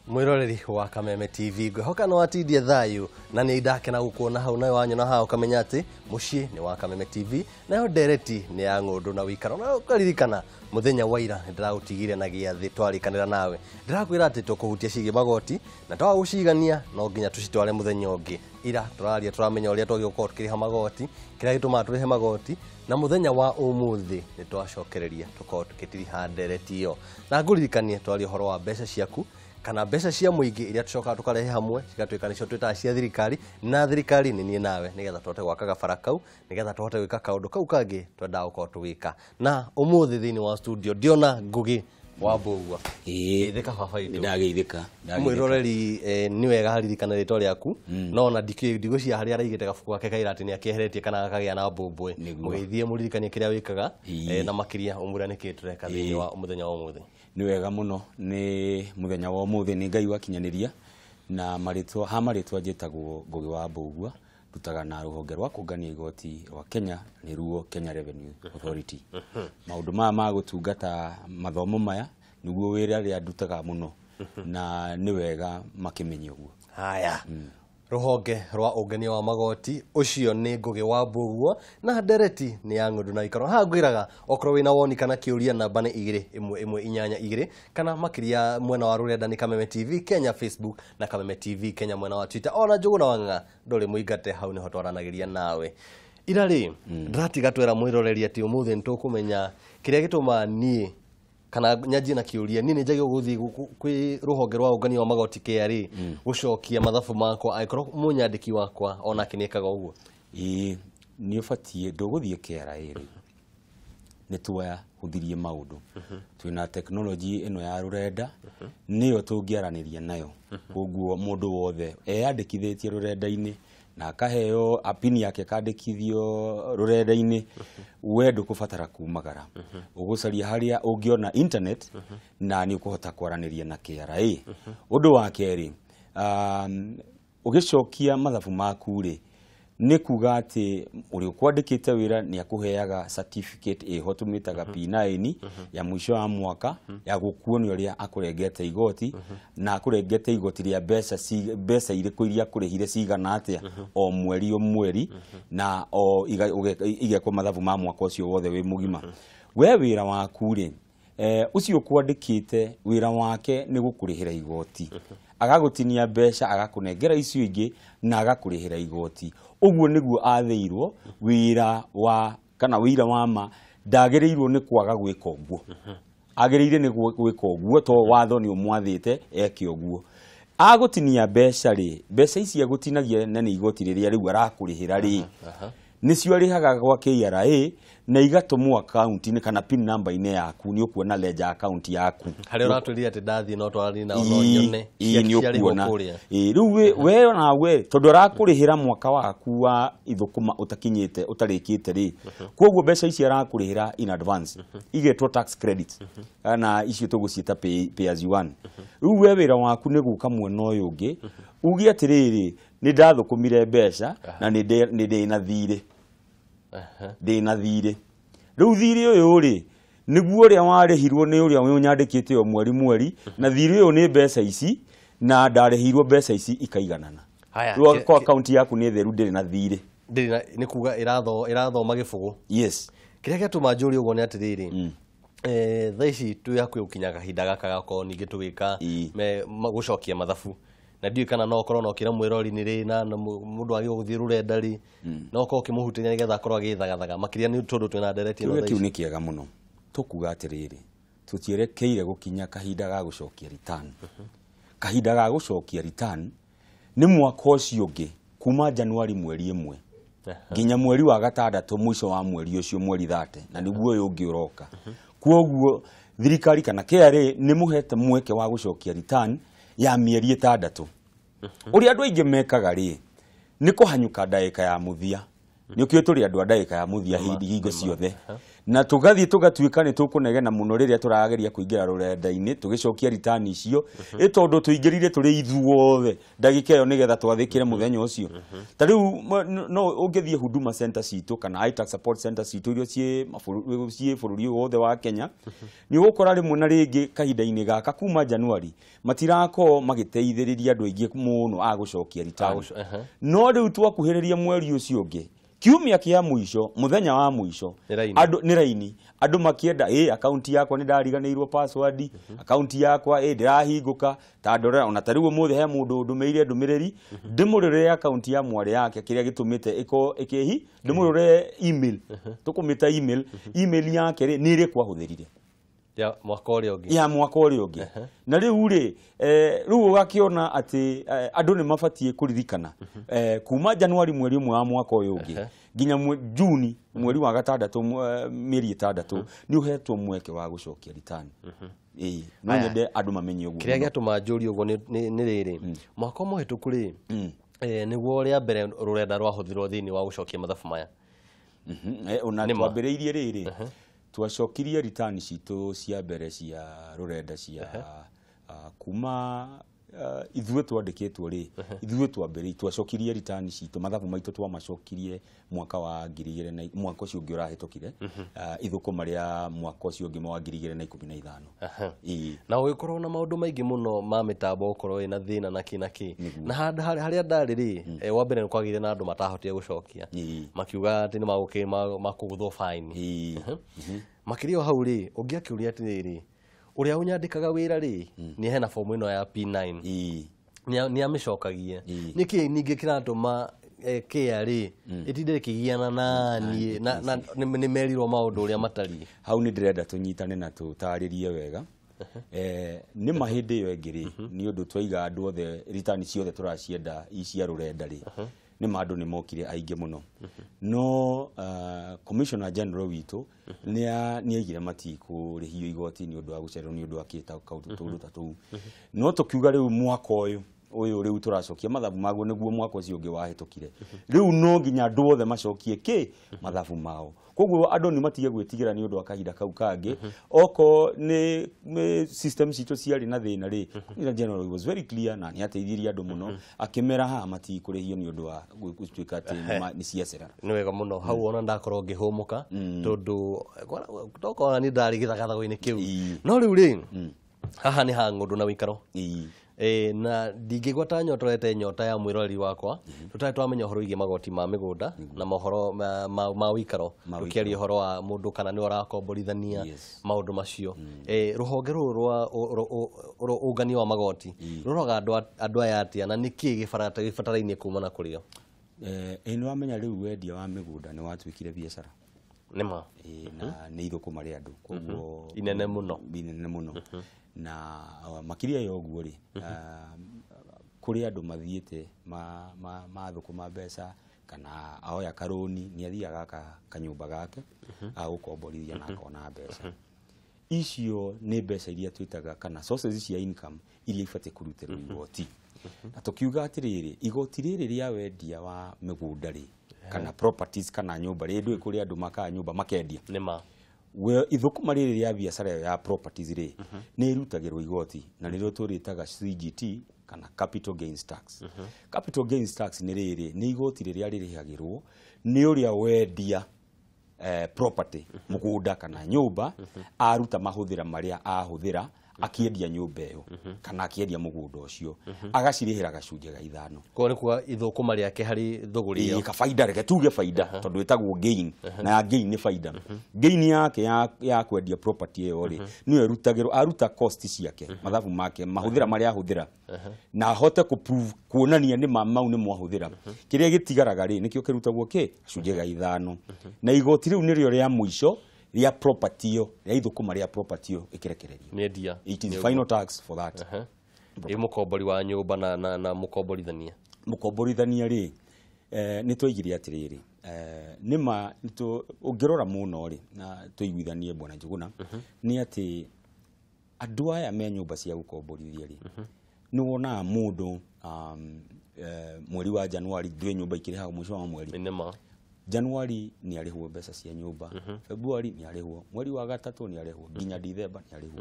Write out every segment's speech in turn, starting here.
Mwiroreri wa Kameme TV hoka no atindie thayu na ni ndakena gukuona hau nayo wanyu na hao kamenya ati mucii ni wa Kameme TV nayo ndereti ni ya ngundu na wikaro na ukaririkana muthenya wa ira ndiragutigire na giathi twarikanira nawe ndirakwira ati tukuhutia cigi magoti na twa gucigania no nginya tucitware muthenya ungi ira turaria turamenya uria twagiokorwo tukiriha magoti kira gituma turihe magoti na muthenya wa umuthi ni twacokereria tukorwo tukitiriha ndereti iyo na nguririkanie twari horo wa mbeca ciaku kana mbeca cia muingi iria tucoka tukarehe hamwe cigatwika nicio twita cia thirikari na thirikari ni nie nawe nigetha twote gwakaga barakau nigetha twote gwika kaundu kau kangi twenda gukorwo tugika na umuthi thini wa studio ndiona Ngugi wa Mbugua thika baba itu ndageithika mwiroreri ni wega haririkana ritwa riaku no na ndigwiciria hari araigite gabuku gake kaira ati ni akiheretie kana akagia na mbumbwe mugeithie muririkanie kiria wikaga na makiria umura niki tureka thini wa muthenya wa umuthi ni wega muno ni muthenya wa umuthi ni Ngai wakinyaniria na maritwa njitagwo Ngugi wa Mbugua rutaga na ruhonge rwa kungania igoti wa Kenya ni ruo Kenya Revenue Authority maundu ma gutungata mathomo maya niguo wira ria ndutaga muno na ni wega makimenye uguo haya ruhonge rwa ungania wa magoti ucio ni Ngugi wa Mbugua na ndereti ni ya ngundu na ikoro ha ngwiraga okro wina woni kana kiuria namba ni 2 kana makiria mwena wa rurenda ni Kameme TV Kenya Facebook na Kameme TV Kenya mwena wa Twitter ona Njuguna Wanga nduri muingate hau ni hotwaranagiria nawe irari ndratiga twera mwiroreri ati umuthi ntukumenya kiria gituma nie kana nyaji na kiuria nini njagio guthi kwi ruhonge rwa ungania wa magoti KRA gucokia mathabu makwa aikoro munyandiki wakwa ona kinikaga uguo ni ufatie nduguthie KRA ni tuya huthirie maundu twina technology ino ya rurenda niyo tungiaraniria nayo koguo mundu wothe eyandikithitie rurenda-ini na kaheo apini yake kandikithio rurenda-ini wendo kufatara kumagara ugucaria haria ungiona internet na ni ukuhota kwaraniria na KRA undu wa keri ugicokia mathabu maku ri ni kuga ati uri ukwandikite wira ni akuheaga certificate tumitaga P9 ya mwisho wa mwaka ya gukuonio ria akurengete igoti na akurengete igoti ria mbeca iriku iria kurihire cigana atia o mweri na o igekwa mathabu ma mwaka ucio wothe wi mugima we wira waku ri ucio kwandikite wira wake ni gukurihira igoti agagutinia mbeca agakunengera icio ingi na agakurihira igoti uguo niguo atheirwo wira wa kana wira wa ma ndagereirwo ni kwaga gwika uguo agereire ni gwika uguo to watho ni umwathite eke uguo agutinia mbeca ri mbeca ici agutinagia nene igoti riria riu arakurihira ri nicio arihaga gwa KRA na igatumwo account ni kana pin number ine yaku ni ukuona ledger account yaku hari uraturia ati ndathi no twari na no nyone ni ukuona riu we nawe tondu arakurihira mwaka waku wa ithukuma utakinyite utarikite ri koguo mbeca ici arakurihira in advance igetwo tax credit kana icio tuguciita pay as you earn riu we wira waku ni guka mwena uyu ungi ugi atiriri ni ndathukumire mbeca na ni na thire ndina thire riu thire uyu ri niguo ria warihirwo ni uria unyandikite o mweri na thire uyu ni mbeca ici na ndarihirwo mbeca ici ikaiganana haya kwa account yaku ni theru ndiri na thire ni kuga irathoma gibugu yes kiria gituma njuri uguo ni atiriri thaici tu yakwe ukinya kahinda gaka gako ningi tugika gucokia mathabu na ndiyo kana no korwo no kira mwirori ni ri na mundu agi guthie rurenda ri no korwo kimuhutenya nigetha akorwo agithagathaga makiria ni tondu twina ndereti no kiu ni kiega muno tukuga atiriri tutierekeire gukinya kahinda ga gucokia return kahinda ga gucokia return ni mwaka ucio ungi kuma Januari mweri 1 nginya mweri wa gatandatu mwisho wa mweri ucio mweri 30 na niguo uyu ungi uroka kuoguo thirikari kana KRA ni muhete mweke wa gucokia return ya mieri 6 uri andu aingi mekaga ri ni kuhanyuka ndaika ya muthia ni ukio turi andu ndaika ya muthia hindi hingo ciothe na tugathie tugatuika ni tukunegena muno riria turageria kuingira rurenda-ini tugicokia return icio itondu tuingirire turi ithuothe ndagika iyo nigetha twathikire muthenya ucio ta riu no ungithie Huduma Center citu kana iTax Support Center citu irio cie bururi wothe wa Kenya ni ugukora rimwe na ringi kahinda-ini gaka kuma January matirako magiteithiriria andu aingi muno agucokia return no riu twakuhiriria mweri ucio ungi kiumia kia mwisho muthenya wa mwisho andu ni raini andu makienda account yakwa ni ndariganirwo password account yakwa ndirahinguka ta ndorera ona tariu muthe he mundu ndumeire ndumiriri ndimurire account ya mwari yake kiria gitumite ikihi ndimurire email tukumita email yake ri ni iri kwahuthirire ya mwaka uri ungi na riu riu ugakiona ati andu ni mabatie kuririkana kuma January mweri umwe wa mwaka uyu ungi ginya June mweri wa gatandatu mieri itandatu ni uhetwo mweke wa gucokia return no nyende andu mamenye uguo kiria giatuma njuri uguo ni riri mwaka muhituku ri niguo ria mbere rurenda rwahuthirwo thini wa gucokia mathabu maya ona twambiriirie riri twacokirie return citu cia mbere cia rurenda cia kuma ithuĩ twandĩkĩtwo ri ithuĩ twambĩrĩirie twacokirie return citu mathabu maitu twamacokirie mwaka wa 2000 mwaka ũcio ũngĩ ũrahĩtũkire ithũkũma rĩa mwaka ũcio ũngĩ wa 2015 na ũgĩkorwo na maũndũ maingĩ mũno ma mĩtambo ũkorwo ĩna thĩna na kĩ na harĩa ndarĩ ri wa mbere nĩ kwagire na andũ matahotire gũcokia makiuga atĩ nĩ makũgũthwo fine makĩria hau ri ũngĩakĩũria atĩrĩrĩ uria unyandikaga wira ri ni hena fomu ino ya P9 ni amicokagia niki ningi kiratuma KRA itinde kigiana nani na ni merirwo maundu uria matari hau ni ndirenda tunyitane na tutaririe wega ni mahindi yo engiri ni undu twaiga andu othe return ciothe turacienda icia rurenda ri ni mandu ni mokire aingi muno no Commissioner General witu ni aigire matiku rihio igoti ni undu wa gucererwo ni undu akita kaundu tulu tatu no tukiuga riu mwaka uyu riu turacokia mathabu maguo niguo mwaka ucio ungi wahitukire riu no nginya andu othe macokie mathabu mao koguo andu ni matige gwitigira ni undu akahinda kau kangi oko ni system citu ciari na thina ri the general was very clear na ni ateithirie andu muno akimera ha matikurihio ni undu wa gutuika ati ni ciacera ni wega muno hau ona ndakorwo ngihumuka tondu tokona ni ndari githagathago-ini kiu no riu ri haha ni ha ngundu na wikaro na ndingĩgwata nyotorete nyota ya mwirori wakwa tutari twamenya horo ige magoti ma migunda na mohoro ma wikaro tukiaria horo wa mundu kana ni urakomborithania maundu macio ruhonge rwa ungani wa magoti ruroga andu aya atia na niki gibataraini kumana kurio ni wamenya riu wendia wa migunda ni watwikire biashara nima na ni ithukuma ri andu koguo inene muno na makiria yo guo ri kuri andu mathiete mathukuma mbeca kana aoya karoni ni athiaga kanyumba gake agukomborithia na akona mbeca icio ni mbeca iria twitaga kana sources cia income iria ibatie kuruterwo igoti na tukiuga atiriri igoti riri ria wendia wa migunda ri kana properties kana nyumba ri ndu kuri andu maka nyumba makendia nima we ithukuma riri ria biashara ya properties ri ni irutagirwo igoti na nirio turitaga CGT kana capital gains tax capital gains tax ni riri ni igoti riria ririhagirwo ni uria wendia property mugunda kana nyumba aruta mahuthira maria ahuthira akiendia nyumba iyo kana akiendia mugunda ucio agacirihira gacunje ga ithano ko ni kwa ithukuma riake hari thuguri iyo ka faida reke tuge faida tondu etagwo gain na ya gain ni faida gain yake ya kwendia property iyo ri ni erutagiro aruta cost ciake mathabu make mahuthira maria ahuthira na hote ku prove kuonania ni mau ni mwahuthira kiria gitigaraga ri nikio kirutagwo gacunje ga ithano na igoti riu nirio ria mwisho ria property yo ya ithukuma ria property yo ikirekererio media it is final tax for that mukombori wa nyumba na mukomborithania ri ni twaigire atiriri nima ungirora muno ri na tuiguithanie bwana Njuguna ni ati andu aya me nyumba cia gukomborithia ri ni wona mundu mweri wa Januari dwe nyumba ikiriha mwisho wa mweri Januari ni arihwo mbeca cia nyumba, February ni arihwo, mweri wa gatatu ni arihwo, nginya December ni arihwo.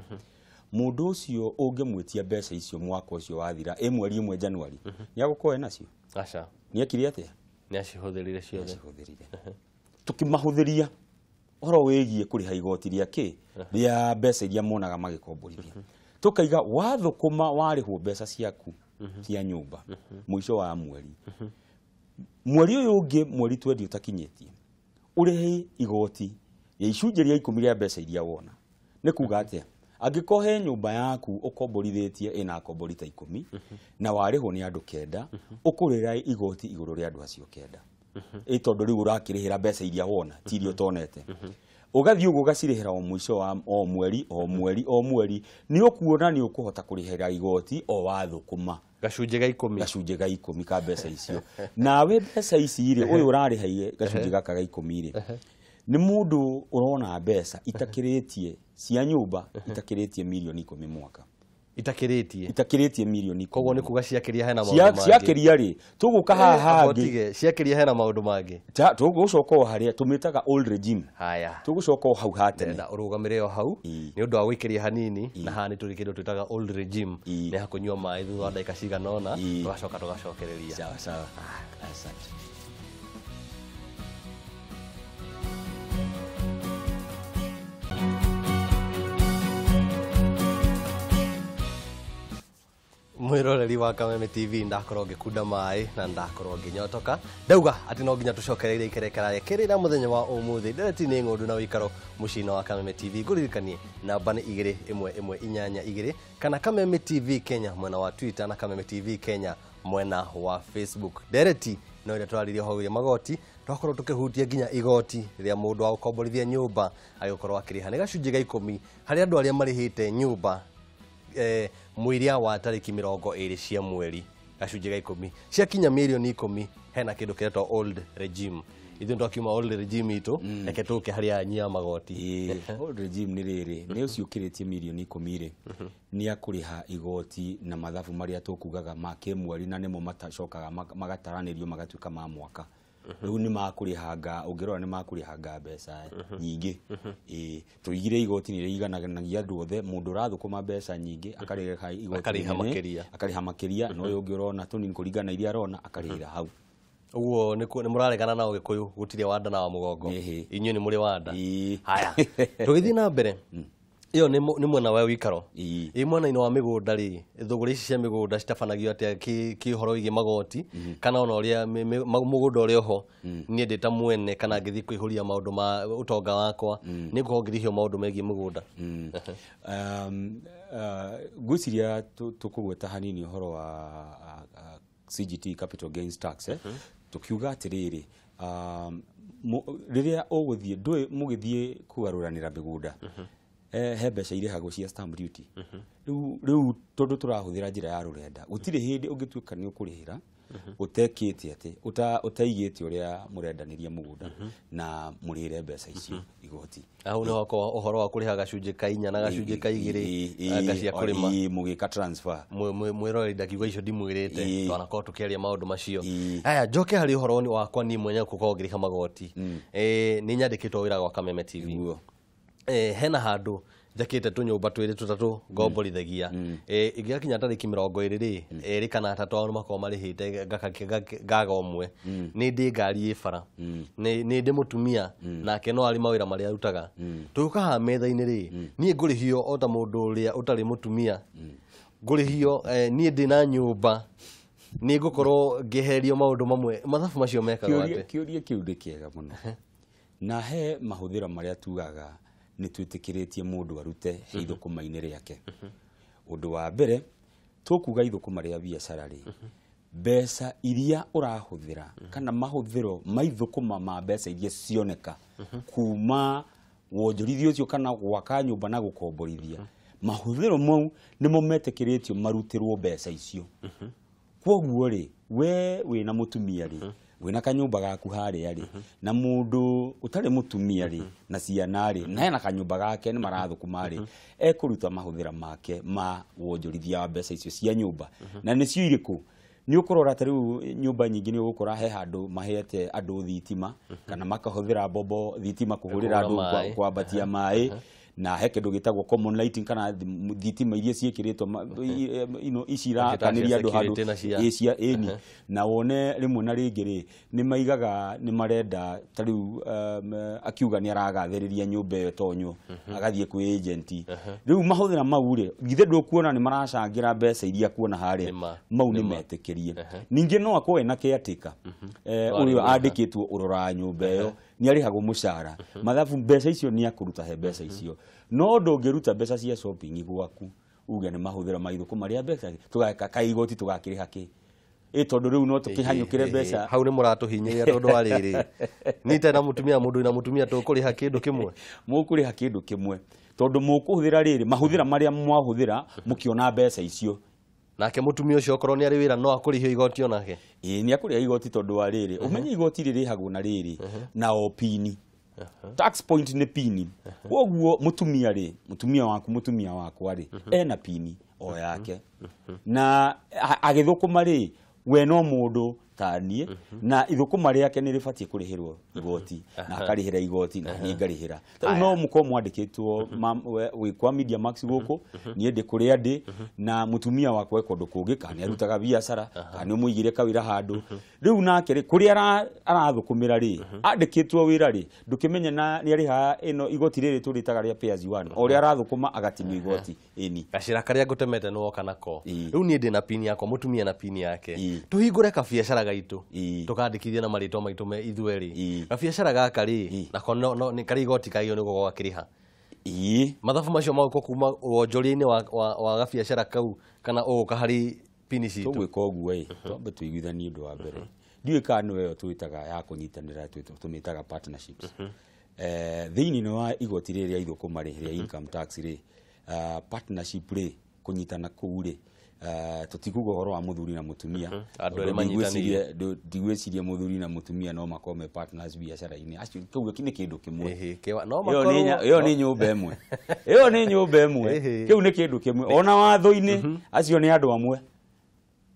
Mundu ucio ungemwitia mbeca icio mwaka ucio wathira mweri imwe Januari ni agukoe nacio. Aca. Ni akiri atia? Ni acihũthĩrire ciothe. Tukimahũthĩria horo wĩgie kũrĩha igoti rĩake rĩa mbeca iria monaga magĩkomborithia. Tukaiga wathũkũma warĩhwo mbeca ciaku cia nyumba mũico wa mweri. Mweri ũyũ ũngĩ mweri twendi utakinyĩtie. Ũrĩhe igoti ya icunjĩ rĩa 10 rĩa mbeca iria wona. Nĩ kuga atĩa? Angĩkohe nyumba yaku ũkomborithĩtie ĩna komborita 10 na warĩhwo nĩ andũ 9 ũkũrĩra igoti igũrũ rĩa andũ acio 9. Tondu rĩu ũrakĩrĩhĩra mbeca iria wona ti iria ũtonete. Ũgathiĩ ũguo ũgacirĩhĩra o mũico wa o mweri nĩ ũkuona nĩ ũkũhota kũrĩhĩra igoti o wathũkũma gacunjĩ ga 10 ga 10 ka mbeca icio. Nawe mbeca ici rĩ ũyũ ũrarĩha gacunjĩ gaka ga 10 rĩ nĩ mũndũ ũrona mbeca itakĩrĩtie cia nyumba itakĩrĩtie milioni 10 mwaka. Itakĩrĩtie milioni 10. Koguo nĩ kuga ciakĩria hena maũndũ mangĩ. Ciakĩria rĩ tũgũka haha hangĩ ciakĩria hena maũndũ mangĩ. Tũgũcoka harĩa tũmĩtaga old regime. Haya. Tũgũcoka hau hatene. Na ũrũgamĩre o hau nĩ ũndũ wa gwĩkĩria hanini na haha nĩ tũrĩ kĩndũ twĩtaga old regime. Nĩ hakũnyua maĩ thutha wa ndagĩka cigana ũna tũgacoka tũgacokereria. Sawa sawa. Asante. Mwiroreri wa Kameme TV ndakorwo ngikunda mai na ndakorwo nginyotoka ndauga ati no nginya tucokereire ikerekera rĩa kerira muthenya wa umuthi ndereti ni ng'ondu na wikaro mucina wa Kameme TV nguririkanie namba ni 21182 kana Kameme TV Kenya mwena wa Twitter na Kameme TV Kenya mwena wa Facebook. Ndereti no ire twaririe ho magoti twakorwo tukihutia nginya igoti rĩa mundu wa gukomborithia nyumba agĩkorwo akĩrĩha nĩ gacunjĩ ga 10 harĩ andũ arĩa marĩhĩte nyumba muiria wa tariki 20 cia mweri gacunjĩ ga 10 ciakinya milioni 10 hena kindu kiretwo old regime. Ithu ndo kiuma old regime itu reke tuke haria nyia magoti. Old regime ni rĩrĩ nĩ ũciũkĩrĩtie milioni 10 rĩ nĩ akũrĩha igoti na mathabu maria tukugaga ma kĩmweri na nĩmo matacokaga magataranĩrio magatuĩka ma mwaka. Rĩu nĩ makũrĩhanga ũngĩrora nĩ makũrĩhanga mbeca nyingĩ. Tũigire igoti nĩ rĩigananagia andũ othe mũndũ ũrathũkũma mbeca nyingĩ akarĩha igoti akariha makĩria no ũyũ ũngĩ ũrona tũnini kũringana iria arona akarĩhĩra hau. Uguo nĩ mũraregana na ũgĩkũyũ gũtirĩ wanda na wa mũgongo inyuĩ nĩ mũrĩ wanda. Haya tũgĩthiĩ na mbere iyo nĩ mwena wa wikaro mwena-inĩ wa mĩgũnda rĩ thũgũrĩ ici cia mĩgũnda citabanagio atĩa kĩhoro wĩgiĩ magoti kana ona ũrĩa mũgũnda ũrĩa ho niĩ ndĩ ta mwene kana ngĩthiĩ kwĩhũria maũndũ ma ũtonga wakwa nĩ ngũkorwo ngĩrĩhio maũndũ megiĩ mũgũnda. Ngwĩciria tũkũgweta hanini ũhoro wa CGT capital gains tax tukiuga atĩrĩrĩ rĩrĩa ũgũthiĩ ndũĩ mũgĩthiĩ kũgarũranĩra mĩgũnda he mbeca irĩhagwo cia stamp duty. Rĩu tondũ tũrahũthĩra njĩra ya rũrenda gũtirĩ hĩndĩ ũngĩtuĩka nĩ ũkũrĩhĩra utekĩte atĩ utaigĩte ũrĩa mũrendanĩria mũgũnda na mũrĩre mbeca icio igoti. Hau nĩ hoko ũhoro wa kũrĩha gacunjĩ ka 4 na gacunjĩ ka 2 gacia kũrĩma mũgĩka transfer mwĩroreri ndakiuga icio ndimwĩrĩte twanakorwo tũkĩaria maũndũ macio. Haya njoke harĩ ũhoro wakwa niĩ mwenyewe gũkorwo ngĩrĩha magoti nĩ nyandĩkĩtwo wĩra gwa Kameme TV. Hena handũ njakĩte tũnyũmba twĩrĩ tũtatũ ngomborithagia igĩakinya tarĩki 20 rĩ erĩ kana atatũ ao makorwo marĩhĩte ngaga ũmwe nĩ ndĩ ngari bara nĩ ndĩ mũtumia nake no arĩ mawĩra marĩa arutaga tũka ha metha-inĩ rĩ niĩ ngũrĩhio o ta mũndũ ũrĩa ũtarĩ mũtumia ngũrĩhio niĩ ndĩ na nyũmba nĩ ngũkorwo ngĩherio maũndũ mamwe mathabu macio mekaga atĩ. Kĩũria kĩu nĩ kĩega mũno na he mahũthĩro marĩa tugaga nĩ twĩtĩkĩrĩtie mũndũ arute ithũkũma-inĩ rĩake. Ũndũ wa mbere tũkuga ithũkũma rĩa biacara rĩ mbeca iria ũrahũthĩra kana mahũthĩro ma ithũkũma ma mbeca iria cioneka kuma wonjorithia ũcio kana gwaka nyũmba na gũkomborithia mahũthĩro mau nĩmo metĩkĩrĩtio marutĩrwo mbeca icio. Kwoguo rĩ we wĩna mũtumia rĩ wĩna kanyũmba gaku harĩa rĩ na mũndũ ũtarĩ mũtumia rĩ na ciana rĩ na hena kanyũmba gake nĩ marathũkũma rĩ ekũruta mahũthĩra make ma wonjorithia wa mbeca icio cia nyũmba na nĩcio irĩkũ ni ukorora tariu nyumba nyingi ni ugukora he handu mahete andu thitima kana makahuthira bobo thitima kuhurira andu kwambatia mai na he kindu gitagwo common lighting kana thitima iria ciekiritwo icira kaniria andu handu cia eni na wone rimwe na ringi ri ni maigaga ni marenda tariu akiuga ni aragathiriria nyumba iyo tonyo agathie kwi agent riu mahuthira mau ri githe ndukuona ni maracangira mbeca iria kuona hari mau ni metikirie ningi no akwe na caretaker uyu andikitwo urora nyumba iyo ni arihagwo mucara mathabu mbeca icio ni akuruta he mbeca icio no ndungiruta mbeca cia shopping gwaku uge ni mahuthira maithuku maria mbeca tugaka kaigoti tugakiriha ki tondu riu no tukihanyukire mbeca hau ni muratuhinyiria tondu wa riri nita na mutumia mundu na mutumia tukuriha kindu kimwe mukuriha kindu kimwe tondu mukuhuthira riri mahuthira maria mwahuthira mukiona mbeca icio nake mutumia ucio okorwo ni ari wira no akurihio igoti onake ni akuriha igoti tondu wa riri umenye igoti riri hagwo na riri na opini tax point ni pini koguo mutumia waku ari ena pini o yake na agithukuma ri we no mundu tanie na ithukuma riake ni ribatie kurihirwo igoti na akarihira igoti na ni ngarihira no muko mwandikitwo we kwa Media Max guku ni ndi kuria ndi na mutumia wakwa ekondu kungi kana arutaga biacara kana muigire kawira handu riu nake ri kuria arathukumira ri andikitwo wira ri ndukimenya na ni ariha ino igoti riri turitaga ria payers one ori arathukuma agatimia igoti eni gacira karia ngutemete no kanako riu ni ndi na pini yako mutumia na pini yake tuhingure ka biacara gaitu tukandikithia na marito maitu me ithueri ka biacara gaka ri na kono ni kari igoti kaio ni gogo akiriha mathabu macio mauko kuma wonjoria-ini wa ga biacara kau kana uguka hari pini citu tugwika uguo twambe tuiguithanie ndu wa mbere ndiwe kana weyo twitaga ya kunyitanira tumitaga partnerships thiini no wa igoti riri ya ithukuma ria income tax ri partnership ri kunyitana kuu ri tutikuga horo wa muthuri na mutumia andu ere manyitanire ndigweciria muthuri na mutumia no makome partners biacara-ini acio kuga kini kindu kimwe no makorwo iyo ni nyumba imwe iyo ni nyumba imwe kiu ni kindu kimwe ona watho-ini acio ni andu amwe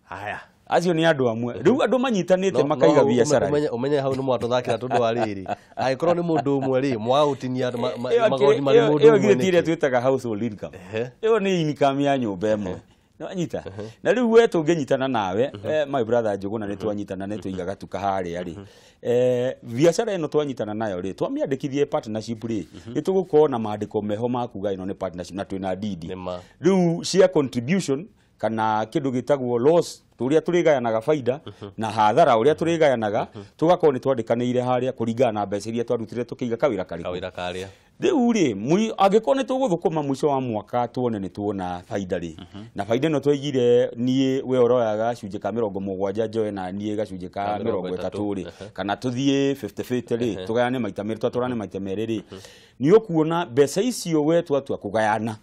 haya acio ni andu amwe riu andu manyitanite makaiga biacara umenye hau ni mwathuthakira tondu wa riri aikorwo ni mundu umwe ri mwautinia magoti mari mundu umwe iyo gitire twitaga household income iyo ni income ya nyumba imwe nyita na riu we tunginyitana nawe my brother Njuguna ni twanyitana ni tuigaga tukahari ari biacara ino twanyitana nayo ri twamiandikithie partnership ri itugukorwo na maandiko meho makuga ino ni partnership na twina deed riu share contribution kana kindu gitagwo loss turia turigayanaga faida na hathara uria turigayanaga tugakorwo ni twandikanire haria kuringana na mbeca iria twarutire tukiiga kawira karia riu ri angikorwo ni tuguthukuma mwisho wa mwaka tuone ni tuona faida ri na faida ino twigire nie we oroyaga cunje ka 70 njoe na nie gacunje ka 30 ri kana tuthie 50-50 ri tugayane maita meri twaturane maita meri ri ni ukuona mbeca icio we twatua kugayana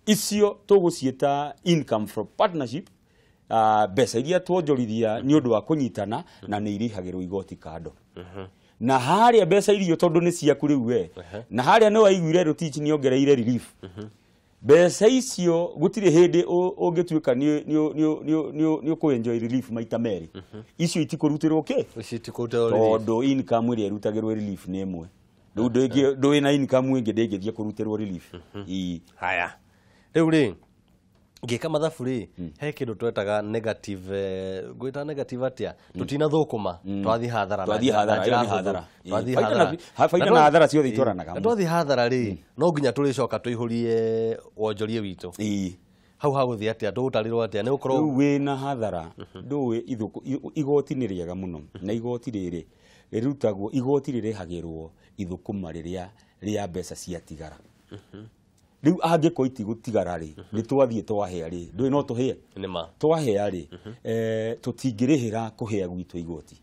icio tugucieta income from partnership mbeca iria twonjorithia ni undu wa kunyitana na ni irihagirwo igoti kando na haria mbeca irio tondu ni ciaku riu we na haria no waiguire rutich ni ongereire relief mbeca icio gutire hindi ungituika ni ukuenjoy relief maita meri icio itikurutirwo ki tondu income iria irutagirwo relief ni imwe riu ndu ina income ingi ndingithie kurutirwo relief haya riu ri ngika mathabu ri he kindu twetaga negative gwita negative atia tutina thukuma twathi hathara faida na hathara ciothe itwaranaga twathi hathara ri no nginya turicoka tuihurie wonjorie witu hau haguthi atia tugutarirwo atia ni ukorwo wina hathara nduwe igoti ni riega muno na igoti riri rirutagwo igoti ririhagirwo ithukuma riria ria mbeca cia tigara riu angiko itigutigara ri ni twathie twahea ri ndui no tuhie nima twahea ri tutingirihira kuhea gwitu igoti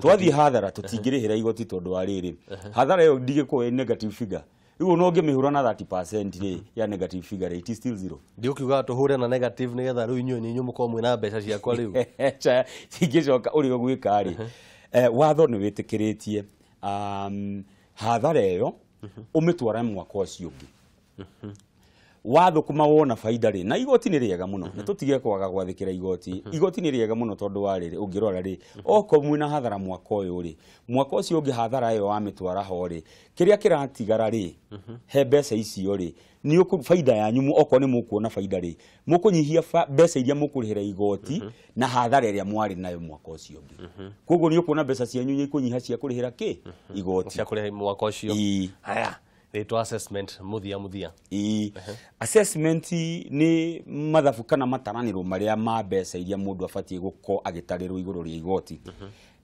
twathie hathara tutingirihira igoti tondu wa riri hathara yo ndigikuwa negative figure riu no ngimihura na 30% ri ya negative figure it is still zero ndiukiuga tuhure na negative nigetha riu inyu muko mwina mbeca ciakwa riu singicoka uri gwika ri watho ni witikiritie hathara yo umitwara mwaka ucio ungi watho kuma wona faida ri na igoti ni riega muno na tutige kwaga gwathikira igoti ni riega muno tondu wa riri ungirora ri oko mwina hathara mwaka uyu ri mwaka ucio ungi hathara yo wa mitwara ho ri kiria kiratigara ri he mbeca icio ri ni uku faida yanyu oko ni mukuona faida ri mukunyihia mbeca iria mukurihira igoti na hathara iria mwari nayo mwaka ucio ungi koguo ni ukuona mbeca cianyu ni kunyiha cia kurihira ki igoti cia kuriha mwaka ucio haya rĩtwa assessment muthia assessment ni mathabu kana mataraniro maria ma mbeca iria mundu abatie guko agitarirwo iguru ria igoti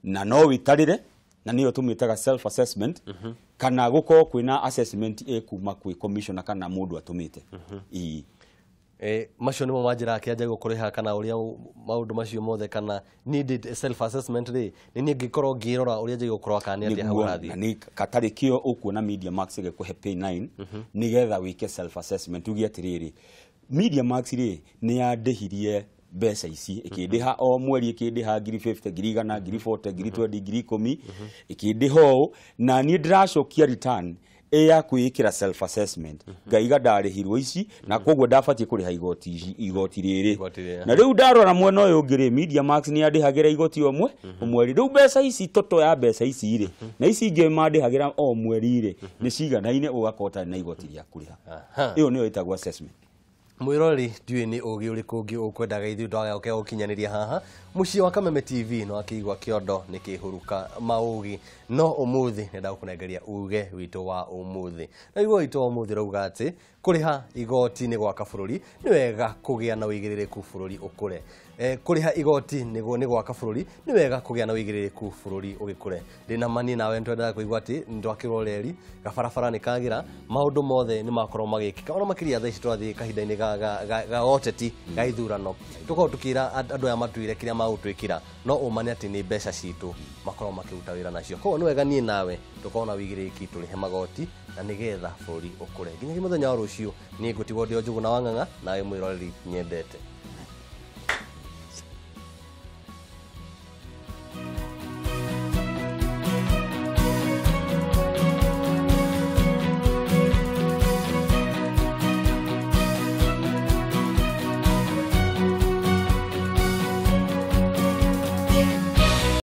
na no witarire na niyo tumitaga self assessment kana guko kwina assessment kuma kwi commissioner kana mundu atumite macio nimo manjira kianja gukuriha kana uria maundu macio mothe kana needed self assessment ri ni ngikorwo ngirora uria ngi gukorwa kana atia hagurathi ni katari kio ukuona Media Max gikuhe pay 9 nigetha wike self assessment ugi atiriri Media Max ri ni yandihirie mbeca ici ikindiha o mweri ikindiha 50 100 40 20 10 ikindiho na ni ndiracokia return ya kwikira self assessment ngaiga ndarihirwo ici na koguo ndabatie kuriha igoti riri na riu ndarora mwena uyu ngiri Media Max ni andihagira igoti omwe mweri riu mbeca ici toto ya mbeca ici ri na ici ingi mandihagira o mweri ri ni ciganaine ugakota na igoti ria kuriha iyo niyo itagwo assessment mwirori ndiwe ni ugi uriku ungi ukwendaga ithu ndaga uke ukinyaniria haha muci wa Kameme TV no akigwa kiondo nikihuruka maugi no umuthi nenda kunegeria uge witu wa umuthi na igwa witu wa umuthi rauga ati kuriha igoti ni gwaka bururi ni wega kugia na wigiririku bururi ukure kuriha igoti ni gwaka bururi ni wega kugia na wigiririku bururi ugikure ndina mani nawe ntwenda kuigwa ati ndwakirwo leri gabarabara ni kagira maundu mothe ni makorwo magikika ona makiria thaici twathie kahinda-ini ga oteti ga ithurano tuko tukira andu ya matuire kiria magutwikira no umane ati ni mbeca citu makorwo makiruta wira nacio koguo ni wega nie nawe tukona wigiriki turihe magoti na nigetha bũrũri ukure nginya muthenya wa rucio ni ngutigwo ndio Njuguna wa Ng'ang'a nawe mwiroreri nyendete.